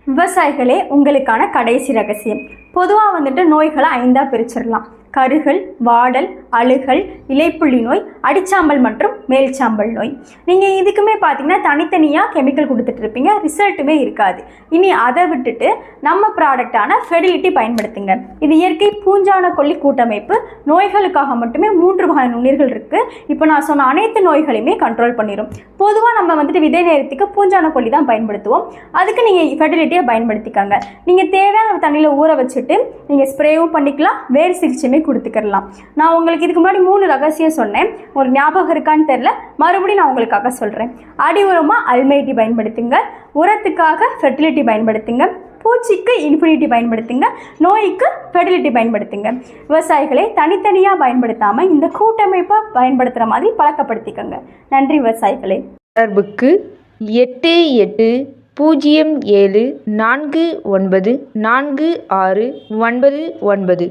விவசாயிகளே, உங்களுக்கான கடைசி ரகசியம். பொதுவாக வந்துட்டு நோய்களை 5ஆக பிரிச்சிடலாம். கருகள், வாடல், அழுகல், இலைப்புள்ளி நோய், அடிச்சாம்பல் மற்றும் மேல்சாம்பல் நோய். நீங்கள் இதுக்குமே பார்த்தீங்கன்னா தனித்தனியாக கெமிக்கல் கொடுத்துட்ருப்பீங்க, ரிசல்ட்டுமே இருக்காது. இனி அதை விட்டுட்டு நம்ம ப்ராடக்டான ஃபெர்டிலிட்டி பயன்படுத்துங்க. இது இயற்கை பூஞ்சான கொல்லி கூட்டமைப்பு. நோய்களுக்காக மட்டுமே 3 வகை நுண்ணுயிர்கள் இருக்குது. இப்போ நான் சொன்ன அனைத்து நோய்களையுமே கண்ட்ரோல் பண்ணிடும். பொதுவாக நம்ம வந்துட்டு விதை நேரத்துக்கு பூஞ்சான கொல்லி தான் பயன்படுத்துவோம். அதுக்கு நீங்கள் ஃபெர்டிலிட்டியை பயன்படுத்திக்காங்க. நீங்கள் தேவையான தண்ணியில் ஊற வச்சுட்டு நீங்கள் ஸ்ப்ரேவும் பண்ணிக்கலாம், வேறு சிகிச்சையுமே கொடுத்துக்கலாம். நான் உங்களுக்கு இதுக்கு முன்னாடி 3 ரகசியம் சொன்னேன், ஒரு ஞாபகம் இருக்கான்னு தெரியல, மறுபடியும் நான் உங்களுக்காக சொல்கிறேன். அடி உரமாக அல்மைட்டி பயன்படுத்துங்க, உரத்துக்காக ஃபெர்டிலிட்டி பயன்படுத்துங்க, பூச்சிக்கு இன்ஃபினிட்டி பயன்படுத்துங்க, நோய்க்கு ஃபெர்டிலிட்டி பயன்படுத்துங்க. விவசாயிகளை தனித்தனியாக பயன்படுத்தாமல் இந்த கூட்டமைப்பை பயன்படுத்துகிற மாதிரி பழக்கப்படுத்திக்கோங்க. நன்றி விவசாயிகளே. தொடர்புக்கு 8807494699.